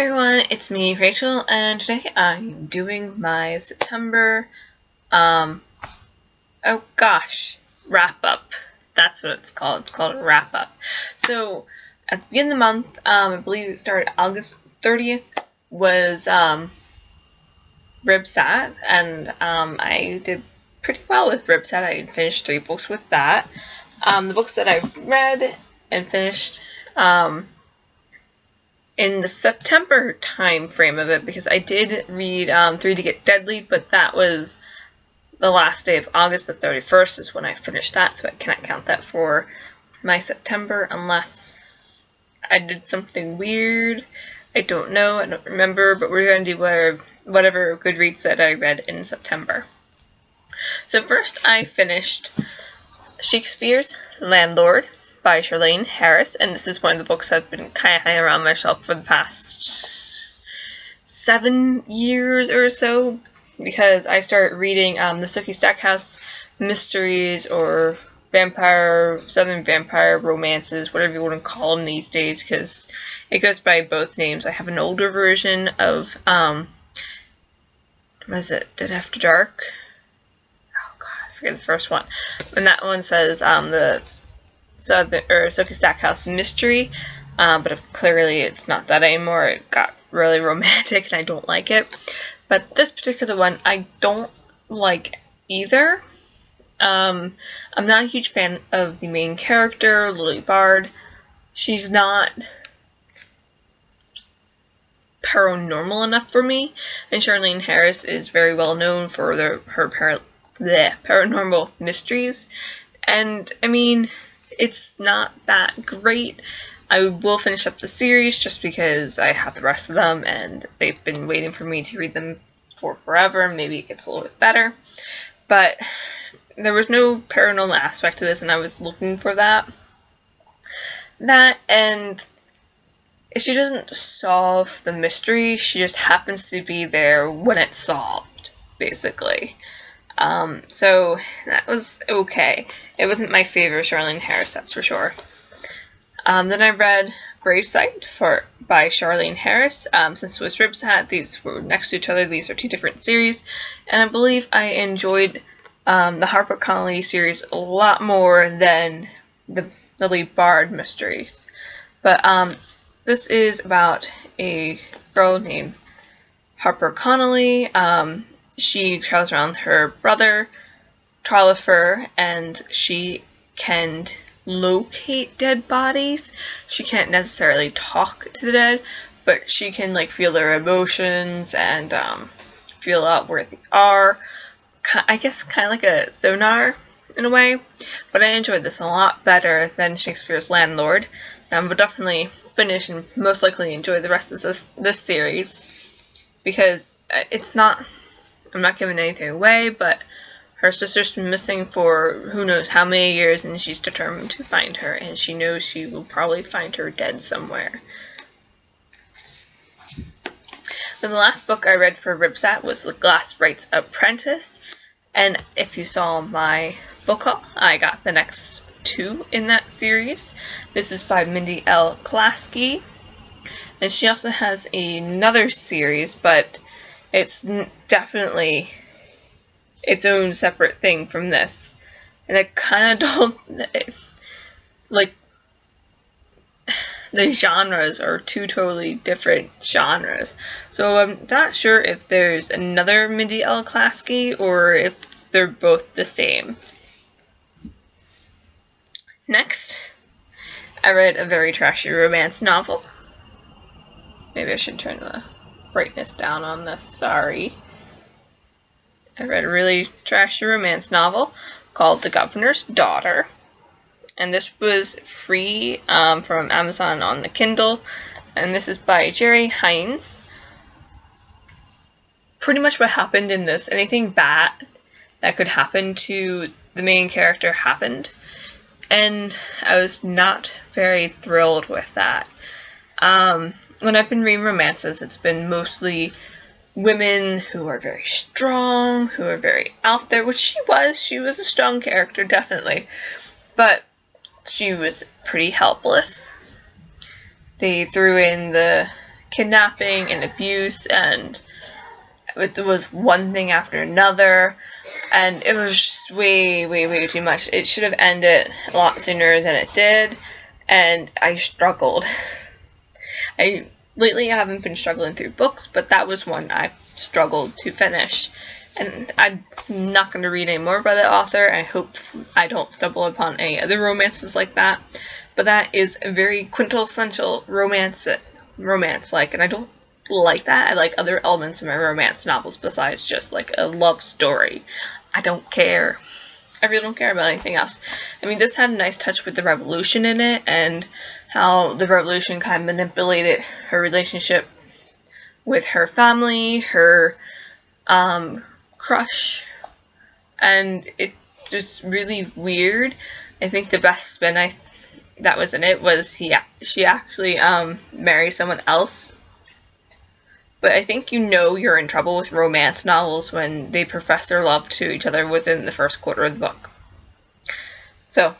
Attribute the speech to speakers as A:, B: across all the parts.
A: Hi everyone, it's me, Rachel, and today I'm doing my September, wrap up. That's what it's called. It's called a wrap up. So, at the beginning of the month, I believe it started August 30th, was, Ribsat, and, I did pretty well with Ribsat. I finished 3 books with that. The books that I've read and finished, in the September time frame of it, because I did read 3 to Get Deadly, but that was the last day of August. The 31st is when I finished that, so I cannot count that for my September unless I did something weird. I don't know, I don't remember, but we're going to do whatever Goodreads that I read in September. So first I finished Shakespeare's Landlord by Charlaine Harris, and this is one of the books I've been kind of hanging around my shelf for the past 7 years or so, because I started reading the Sookie Stackhouse mysteries, or Southern vampire romances, whatever you want to call them these days, because it goes by both names. I have an older version of, Dead After Dark? Oh god, I forget the first one. And that one says, Sookie Stackhouse mystery, but clearly it's not that anymore. It got really romantic and I don't like it. But this particular one, I don't like either. I'm not a huge fan of the main character, Lily Bard. She's not paranormal enough for me, and Charlaine Harris is very well known for her paranormal mysteries. And, I mean, it's not that great. I will finish up the series just because I have the rest of them and they've been waiting for me to read them for forever. Maybe it gets a little bit better. But there was no paranormal aspect to this and I was looking for that. And she doesn't solve the mystery, she just happens to be there when it's solved, basically. So that was okay. It wasn't my favorite Charlaine Harris, that's for sure. Then I read Gravesite by Charlaine Harris. Since it was Ribsat, these were next to each other. These are 2 different series, and I believe I enjoyed the Harper Connelly series a lot more than the Lily Bard mysteries. But this is about a girl named Harper Connelly. She travels around with her brother, Trolifer, and she can locate dead bodies. She can't necessarily talk to the dead, but she can, like, feel their emotions and feel out where they are. I guess kind of like a sonar in a way, but I enjoyed this a lot better than Shakespeare's Landlord. I will definitely finish and most likely enjoy the rest of this series, because it's not... I'm not giving anything away, but her sister's been missing for who knows how many years, and she's determined to find her, and she knows she will probably find her dead somewhere. Then the last book I read for Ribsat was The Glass Rights Apprentice, and if you saw my book haul, I got the next 2 in that series. This is by Mindy L. Klasky, and she also has another series, but it's definitely its own separate thing from this. And I kind of don't... like, the genres are 2 totally different genres. So I'm not sure if there's another Mindy L. Klasky or if they're both the same. Next, I read a very trashy romance novel. Maybe I should turn the brightness down on this, sorry. I read a really trashy romance novel called The Governor's Daughter, and this was free from Amazon on the Kindle, and this is by Jerry Hines. Pretty much what happened in this, anything bad that could happen to the main character happened, and I was not very thrilled with that. When I've been reading romances, it's been mostly women who are very strong, who are very out there, which she was. She was a strong character, definitely. But she was pretty helpless. They threw in the kidnapping and abuse, and it was one thing after another, and it was just way too much. It should have ended a lot sooner than it did, and I struggled. Lately I haven't been struggling through books, but that was one I struggled to finish. And I'm not going to read any more by the author. I hope I don't stumble upon any other romances like that. But that is a very quintessential romance-like, and I don't like that. I like other elements in my romance novels besides just like a love story. I don't care. I really don't care about anything else. I mean, this had a nice touch with the revolution in it, and how the revolution kind of manipulated her relationship with her family, her crush, and it's just really weird. I think the best spin that was in it was she actually married someone else. But I think you're in trouble with romance novels when they profess their love to each other within the first quarter of the book. So,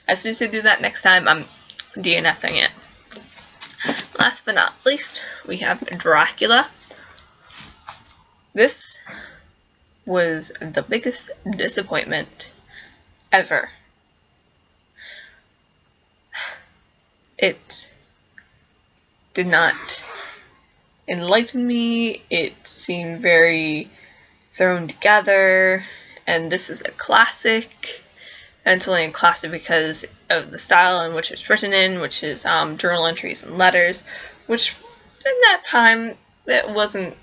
A: as soon as I do that next time, I'm DNFing it. Last but not least, we have Dracula. This was the biggest disappointment ever. It did not enlighten me. It seemed very thrown together, and this is a classic. And it's only a classic because of the style in which it's written in, which is journal entries and letters, which in that time, it wasn't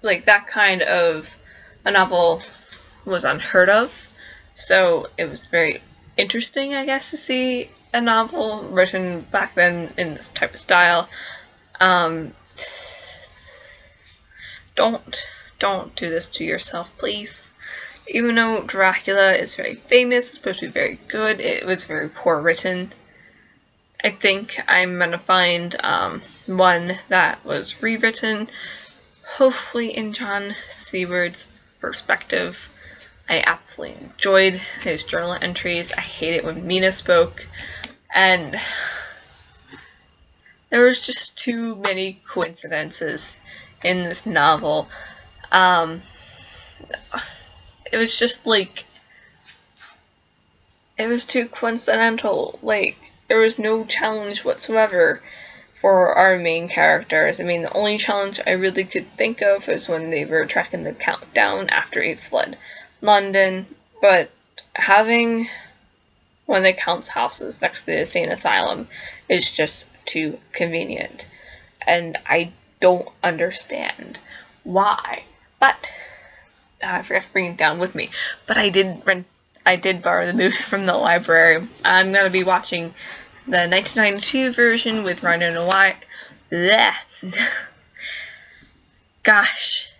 A: like that kind of a novel was unheard of. So it was very interesting, I guess, to see a novel written back then in this type of style. Don't do this to yourself, please. Even though Dracula is very famous, it's supposed to be very good, it was very poor written. I think I'm gonna find one that was rewritten, hopefully in John Seward's perspective. I absolutely enjoyed his journal entries. I hate it when Mina spoke, and there was just too many coincidences in this novel. It was just like, it was too coincidental. Like, there was no challenge whatsoever for our main characters. I mean, the only challenge I really could think of was when they were tracking the countdown after he fled London, but having one of the Count's houses next to the insane asylum is just too convenient, and I don't understand why. But I forgot to bring it down with me. But I did borrow the movie from the library. I'm gonna be watching the 1992 version with Winona Ryder. Bleh. Gosh,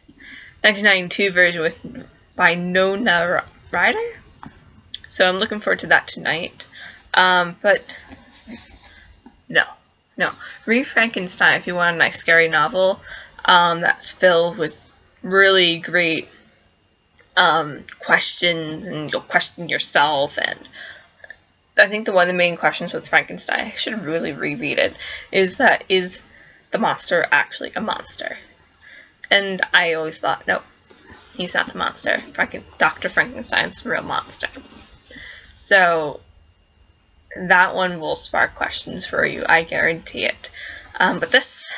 A: 1992 version by Winona Ryder. So I'm looking forward to that tonight. But no. Read Frankenstein if you want a nice scary novel that's filled with really great questions, and you'll question yourself. And I think one of the main questions with Frankenstein, I should really reread it, is the monster actually a monster? And I always thought, no, he's not the monster. Dr. Frankenstein's the real monster. So that one will spark questions for you, I guarantee it. But this,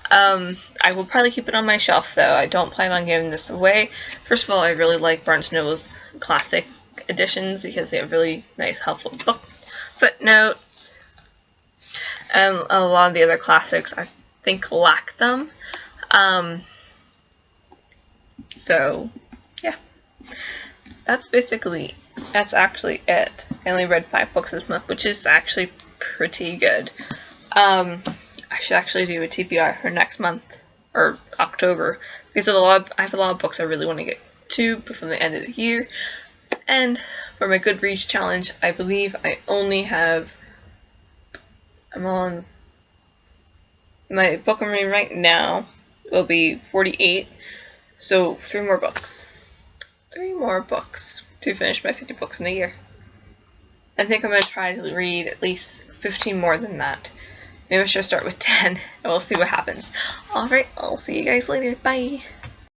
A: I will probably keep it on my shelf, though. I don't plan on giving this away. First of all, I really like Barnes & Noble's classic editions because they have really nice, helpful book footnotes. And a lot of the other classics, I think, lack them. So, yeah. That's actually it. I only read 5 books this month, which is actually pretty good. I should actually do a TBR for next month, or October, because I have a lot of books I really want to get to before the end of the year. And for my Goodreads challenge, I believe I'm on my book I'm reading right now will be 48, so 3 more books. 3 more books to finish my 50 books in a year. I think I'm going to try to read at least 15 more than that Maybe I should start with 10, and we'll see what happens. Alright, I'll see you guys later. Bye!